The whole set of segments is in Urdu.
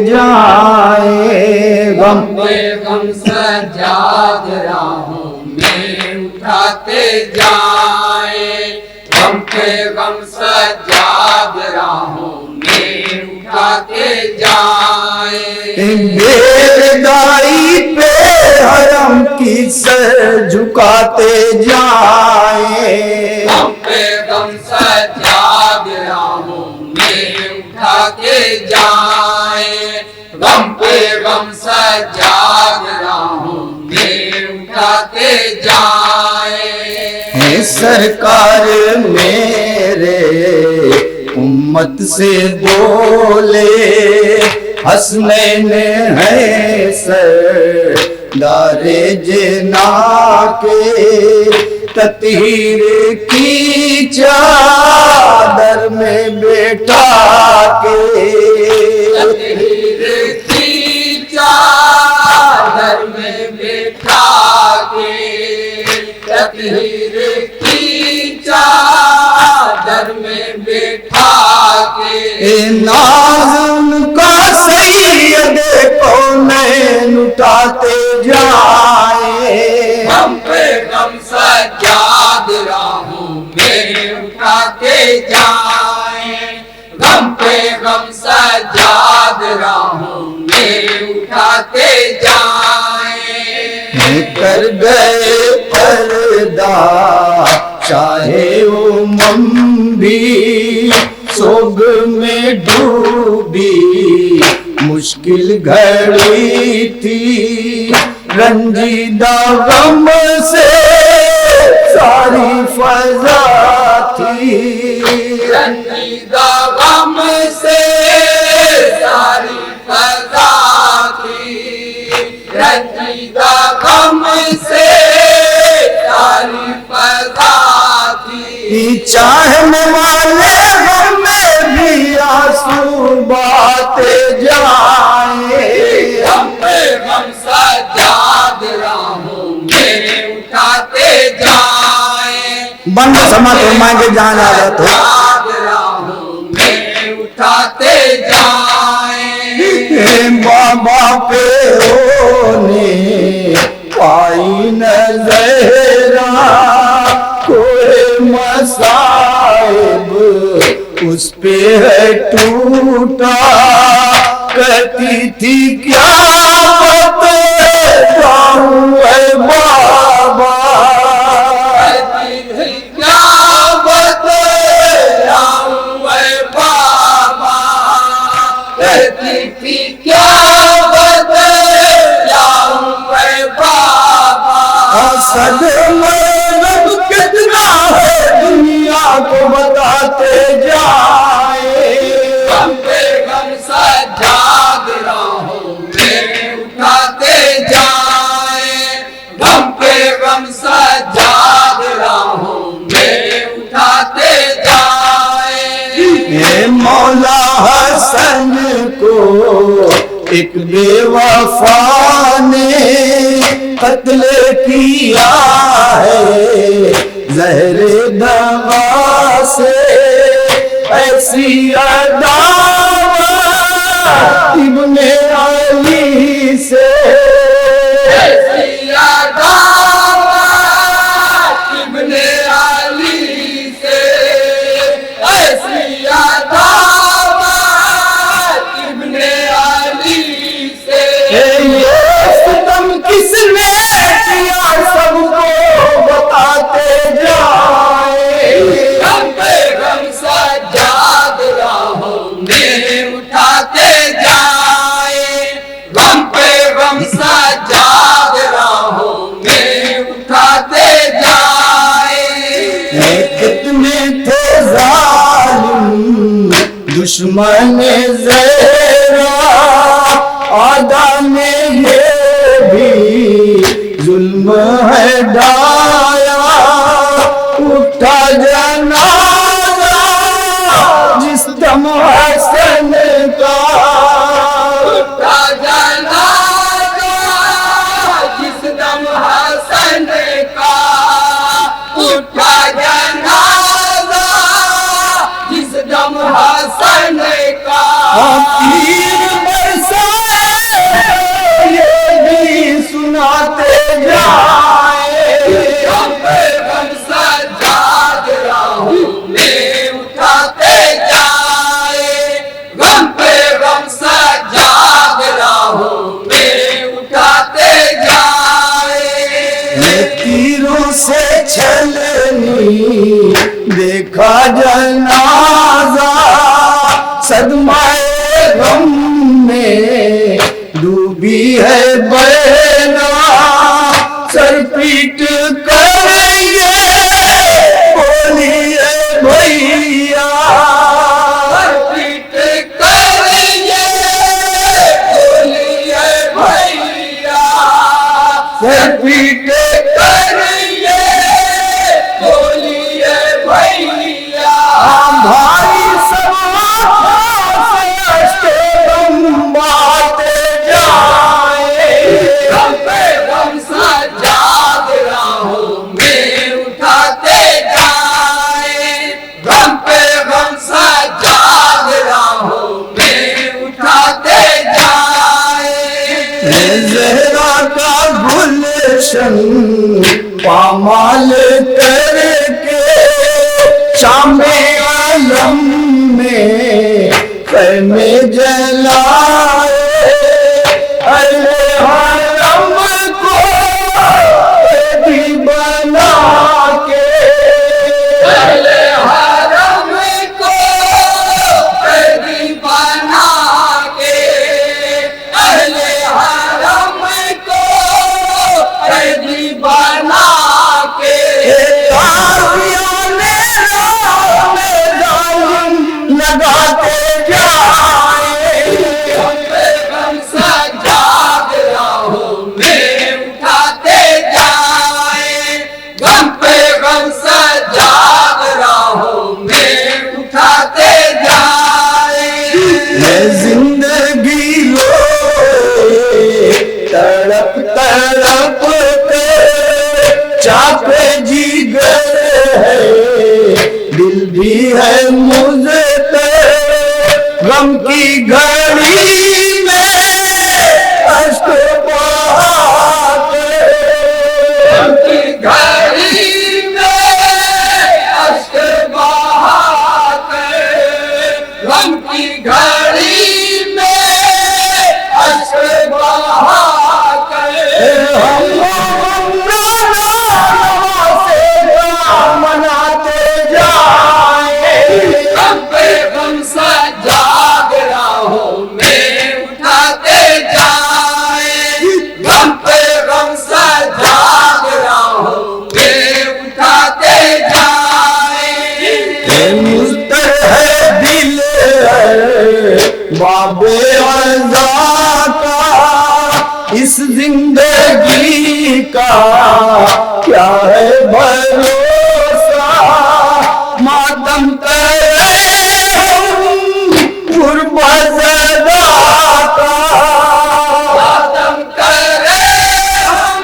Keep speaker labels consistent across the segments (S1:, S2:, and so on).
S1: جائیں غم
S2: پہ غم سجاد راہوں میں اٹھاتے جائیں، غم پہ غم سجاد راہوں میں اٹھاتے جائیں،
S1: بیردائی پہ حرم کی سر جھکاتے جائیں،
S2: غم پہ غم سجاد راہوں میں اٹھاتے جائیں، غم پہ غم سجاد راہوں میں اٹھاتے جائیں،
S1: سرکار میرے امت سے بولے حسنین ہے سردار جنا کے، تطہیر کی چادر میں بیٹھا کے،
S2: تطہیر کی چادر میں بیٹھا کے، تطہیر کی چادر میں بیٹھا کے،
S1: ناز ان کا سید کونین اٹھاتے جائیں،
S2: غم پہ غم سجاد راہوں میں اٹھاتے جائیں، غم پہ غم سجاد راہوں میں اٹھاتے جائیں،
S1: کر گئے پردہ شاہ امم بھی سوگ میں ڈوبی مشکل گھڑی تھی، رنجیدہ غم سے ساری فضا تھی،
S2: رنجیدہ غم سے ساری فضا تھی، رنجیدہ غم سے ساری فضا تھی،
S1: چاہنے والے غم میں بھی آنسو بہاتے جائیں،
S2: غم پہ غم سجاد راہوں میں اٹھاتے جائیں،
S1: بند سمت مانگے جانا رہتا
S2: سجاد راہوں میں اٹھاتے جائیں،
S1: بابا پہ ہونے پائی نظرہ کوئی مصائب اس پہ ہے ٹوٹا، کہتی تھی کیا بتاؤں اے بابا،
S2: کیا بتلاؤں اے بابا، کہتی تھی کیا بتلاؤں اے بابا،
S1: صدمہ رب کتنا ہے دنیا کو بتاتے جائیں،
S2: غم پہ غم سجاد راہوں میں اٹھاتے جائیں، غم پہ غم سجاد راہوں میں اٹھاتے جائیں،
S1: اے مولا حسن کو ایک بے وفا نے قتل کیا ہے زہر دوا سے، ایسی عداوت ابن علی سے،
S2: ایسی عداوت ابن علی سے، ایسی عداوت ابن علی سے،
S1: یہ ستم کس نے کیا سب کو بتاتے جائیں،
S2: غم پہ غم سجاد راہوں میں اٹھاتے جائیں، غم پہ غم سجاد راہوں میں اٹھاتے جائیں،
S1: کتنے تھے ظالم دشمن زہرا، آدھا نے یہ بھی ظلم ہے ڈایا، اٹھا جنازہ جس دم حسن کا،
S2: اٹھا جنازہ جس دم حسن کا، اٹھا جنازہ جس دم حسن کا،
S1: پیر دیکھا جنازہ صدمہ غم میں ڈوبی ہے بہنا سر پیٹ کر یہ بولی ہے بھیا
S2: پیٹ کر یہ بولی ہے بھیا
S1: سر پیٹ
S2: کر یہ بولی ہے بھیا
S1: بھائی سب باتیں جائے
S2: غم پہ غم سجاد راہوں میں اٹھاتے جائیں غم پہ غم سجاد راہوں میں اٹھاتے جائیں
S1: زہرا کا گلشن پامال کر کے شام عالم میں خیمے جلائے اہل حرم کو قیدی بنا کے
S2: اہل حرم کو قیدی بنا کے اہل حرم کو قیدی بنا کے
S1: لگاتے جائیں
S2: غم سجاد راہوں میں اٹھاتے جائیں غم پہ غم سجاد راہوں میں اٹھاتے جائیں
S1: زندگی روئے تڑپ تڑپ کے چاک جگر ہے دل بھی ہے مجھ پہ غم کی گھڑی میں اشک بہاتے
S2: غم کی گھڑی میں اشک بہا کر غم کی گھڑی میں اشک بہا کر
S1: مناتے جائیں
S2: غم پہ غم سجاد راہوں میں اٹھاتے جائیں غم پہ غم سجاد راہوں میں اٹھاتے جائیں
S1: مستر ہے دل باب عزا کا اس زندگی کا کیا ہے بھروسہ ماتم کرے ہم غربت زدہ کا
S2: ماتم کرے ہم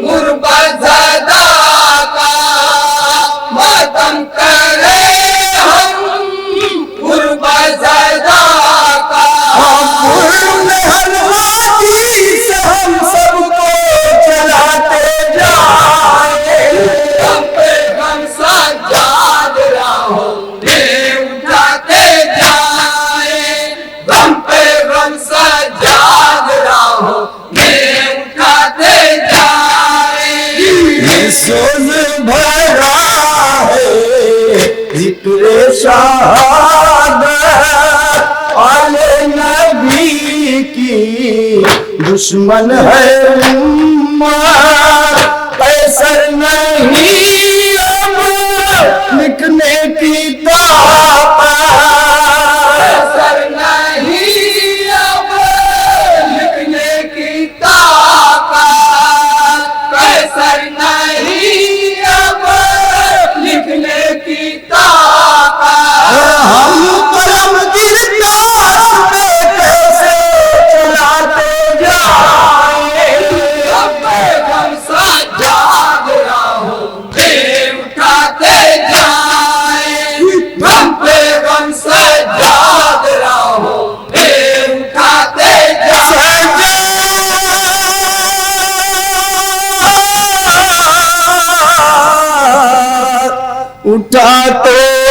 S2: غربت زدہ کا ماتم کرے ہم غربت زدہ کا
S1: ہم سب کو چلاتے جائیں
S2: غم پہ غم سجاد راہوں میں اٹھاتے جائیں غم پہ غم سجاد راہوں میں اٹھاتے جائیں
S1: یہ سوز بھرا ہے ذکر شہادت آل نبی کی دشمن ہے امت قیصر نہیں اب لکھنے کی طاقت
S2: قیصر نہیں اب لکھنے کی طاقت قیصر نہیں اب لکھنے کی طاقت
S1: ہم قلم گرتا میں کیسے چلاتے جائیں
S2: غم پہ غم سجاد راہوں میں اٹھاتے جائیں غم پہ غم سجاد راہوں میں اٹھاتے جائیں
S1: اٹھاتے